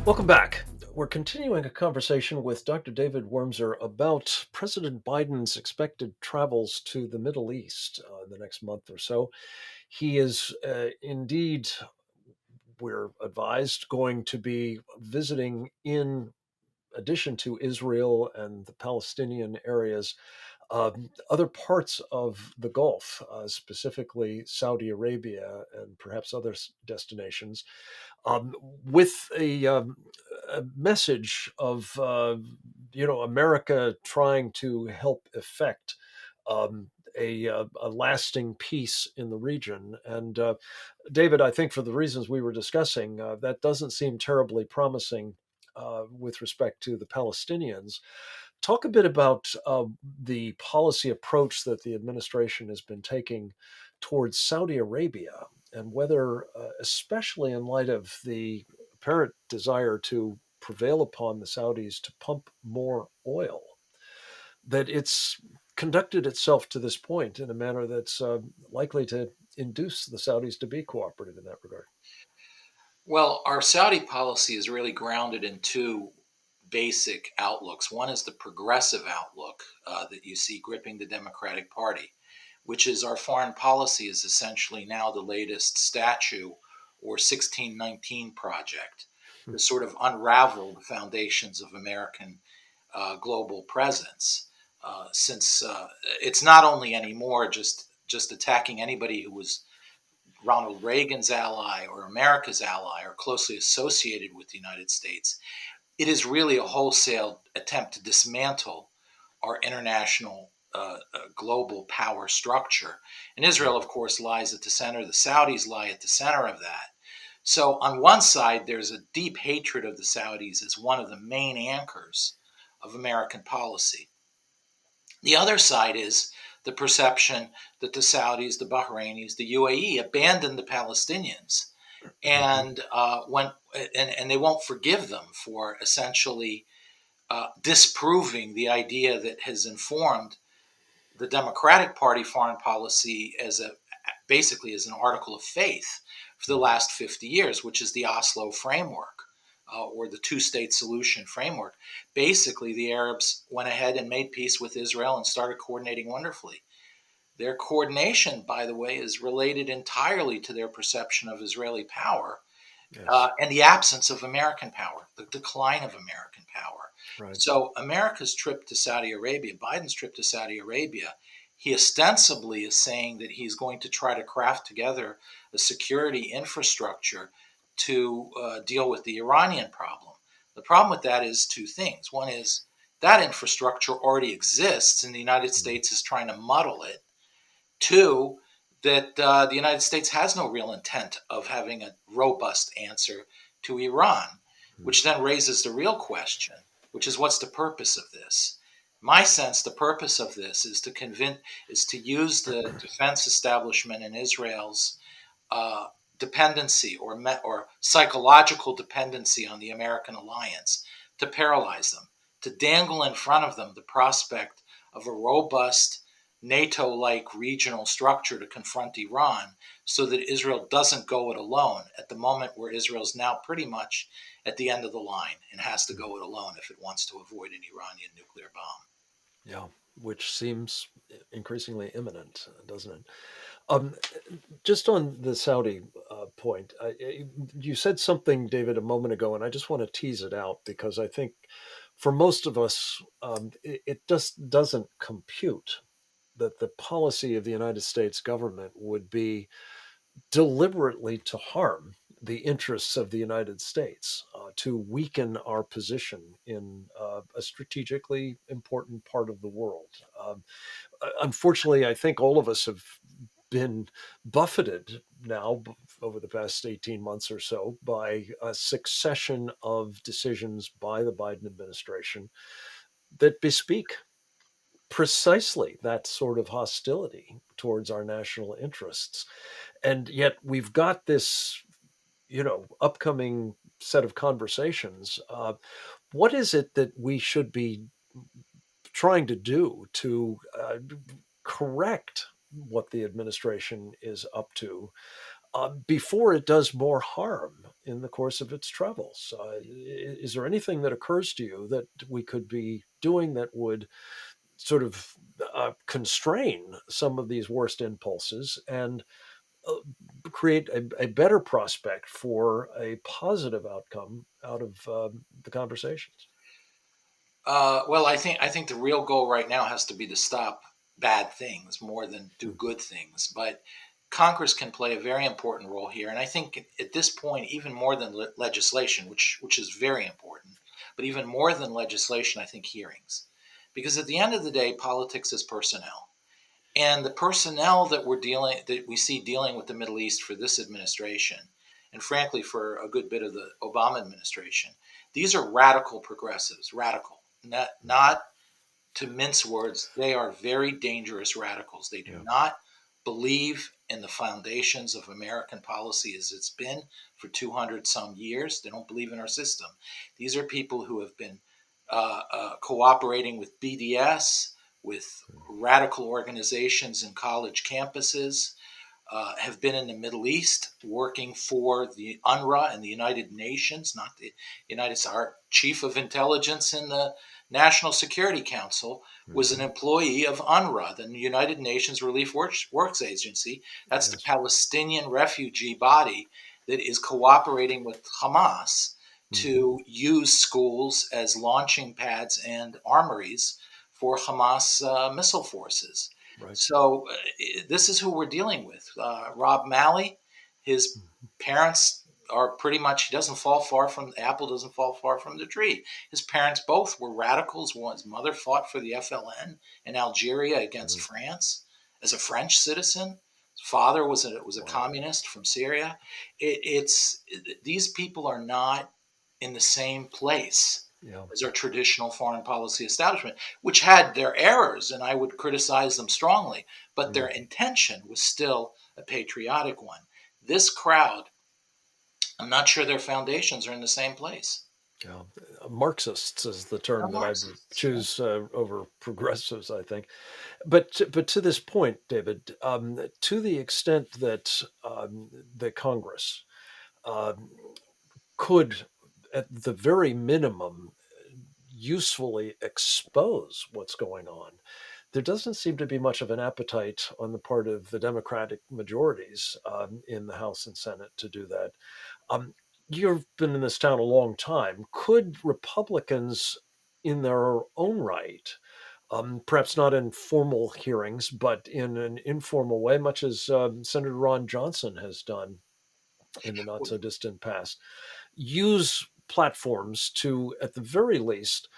Welcome back. We're continuing a conversation with Dr. David Wurmser about President Biden's expected travels to the Middle East in the next month or so. He is indeed, we're advised, going to be visiting, in addition to Israel and the Palestinian areas, other parts of the Gulf, specifically Saudi Arabia and perhaps other destinations, um, with a message of America trying to help effect a lasting peace in the region. And David, I think for the reasons we were discussing, that doesn't seem terribly promising with respect to the Palestinians. Talk a bit about the policy approach that the administration has been taking towards Saudi Arabia, and whether, especially in light of the apparent desire to prevail upon the Saudis to pump more oil, that it's conducted itself to this point in a manner that's likely to induce the Saudis to be cooperative in that regard. Well, our Saudi policy is really grounded in two basic outlooks. One is the progressive outlook that you see gripping the Democratic Party, which is our foreign policy is essentially now the latest statue or 1619 project to sort of unravel the foundations of American global presence. Since it's not only anymore just attacking anybody who was Ronald Reagan's ally or America's ally or closely associated with the United States, it is really a wholesale attempt to dismantle our international global power structure. And Israel, of course, lies at the center. The Saudis lie at the center of that. So, on one side, there's a deep hatred of the Saudis as one of the main anchors of American policy. The other side is the perception that the Saudis, the Bahrainis, the UAE abandoned the Palestinians, Mm-hmm. and and they won't forgive them for essentially disproving the idea that has informed the Democratic Party foreign policy as a basically as an article of faith for the last 50 years, which is the Oslo framework or the two-state solution framework. Basically, the Arabs went ahead and made peace with Israel and started coordinating wonderfully. Their coordination, by the way, is related entirely to their perception of Israeli power Yes. and the absence of American power, the decline of American power. Right. So, America's trip to Saudi Arabia, Biden's trip to Saudi Arabia, he ostensibly is saying that he's going to try to craft together a security infrastructure to deal with the Iranian problem. The problem with that is two things. One is that infrastructure already exists, and the United Mm-hmm. States is trying to muddle it. Two, that the United States has no real intent of having a robust answer to Iran, which then raises the real question, which is what's the purpose of this? My sense, the purpose of this is to use the defense establishment in Israel's dependency or psychological dependency on the American alliance to paralyze them, to dangle in front of them the prospect of a robust NATO like regional structure to confront Iran so that Israel doesn't go it alone at the moment where Israel's now pretty much at the end of the line and has to go it alone if it wants to avoid an Iranian nuclear bomb. Yeah, which seems increasingly imminent, doesn't it? Um, just on the Saudi point, you said something, David, a moment ago, and I just want to tease it out because I think for most of us, it just doesn't compute that the policy of the United States government would be deliberately to harm the interests of the United States, to weaken our position in a strategically important part of the world. Unfortunately, I think all of us have been buffeted now over the past 18 months or so by a succession of decisions by the Biden administration that bespeak precisely that sort of hostility towards our national interests. And yet we've got this, upcoming set of conversations. What is it that we should be trying to do to correct what the administration is up to, before it does more harm in the course of its travels. Is there anything that occurs to you that we could be doing that would sort of constrain some of these worst impulses and uh, create a better prospect for a positive outcome out of the conversations? Well, I think the real goal right now has to be to stop bad things more than do Mm, good things. But Congress can play a very important role here, and I think at this point, even more than legislation, which is very important, but even more than legislation, I think hearings, because at the end of the day, politics is personnel. And the personnel that we see dealing with the Middle East for this administration, and frankly for a good bit of the Obama administration, these are radical progressives, radical, not to mince words, they are very dangerous radicals. They do yeah. not believe in the foundations of American policy as it's been for 200 some years. They don't believe in our system. These are people who have been cooperating with BDS, with radical organizations in college campuses, have been in the Middle East working for the UNRWA and the United Nations, not the United States. Our chief of intelligence in the National Security Council was an Hmm. employee of UNRWA, the United Nations Relief Works Agency. That's the Yes. Palestinian refugee body that is cooperating with Hamas Hmm. to use schools as launching pads and armories for Hamas missile forces. Right. So this is who we're dealing with. Rob Malley, his Mhm. parents are pretty much, he doesn't fall far from, the apple doesn't fall far from the tree. His parents both were radicals. His mother fought for the FLN in Algeria against Mhm. France as a French citizen. His father was a Wow. communist from Syria. These people are not in the same place Yeah. as our traditional foreign policy establishment, which had their errors, and I would criticize them strongly, but their Mm. intention was still a patriotic one. This crowd, I'm not sure their foundations are in the same place. Yeah. Marxists is the They're term that I would Marxists. Yeah. choose over progressives, I think. But to this point, David, to the extent that the Congress um, could, at the very minimum, usefully expose what's going on, there doesn't seem to be much of an appetite on the part of the Democratic majorities in the House and Senate to do that. Um, you've been in this town a long time. Could Republicans, in their own right, perhaps not in formal hearings, but in an informal way, much as Senator Ron Johnson has done in the not Well, so distant past, use platforms to, at the very least,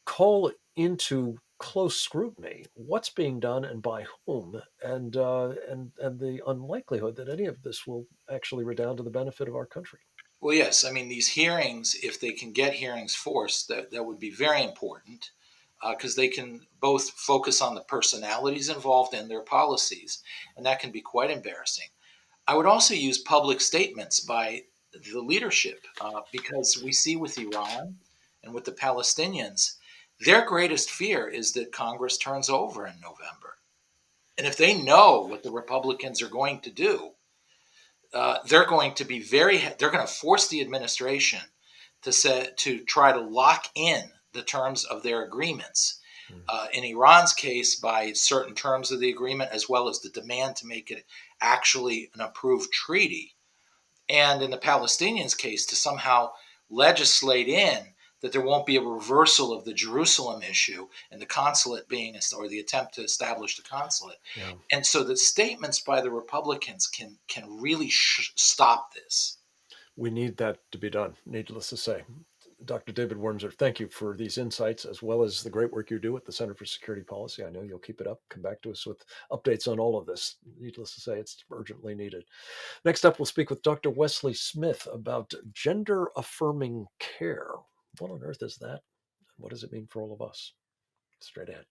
call into close scrutiny what's being done and by whom, and the unlikelihood that any of this will actually redound to the benefit of our country. well, yes. I mean, these hearings, if they can get hearings forced, that would be very important because they can both focus on the personalities involved in their policies, and that can be quite embarrassing. I would also use public statements by the leadership because we see with Iran and with the Palestinians, their greatest fear is that Congress turns over in November. And if they know what the Republicans are going to do, they're going to be they're going to force the administration to try to lock in the terms of their agreements. Mm. In Iran's case, by certain terms of the agreement, as well as the demand to make it actually an approved treaty. And in the Palestinians' case, to somehow legislate in that there won't be a reversal of the Jerusalem issue and the consulate being, or the attempt to establish the consulate. Yeah, And so the statements by the Republicans can really stop this. we need that to be done, needless to say. Dr. David Wurmser, thank you for these insights as well as the great work you do at the Center for Security Policy. I know you'll keep it up. Come back to us with updates on all of this. Needless to say, it's urgently needed. Next up, we'll speak with Dr. Wesley Smith about gender affirming care. What on earth is that? What does it mean for all of us? Straight ahead.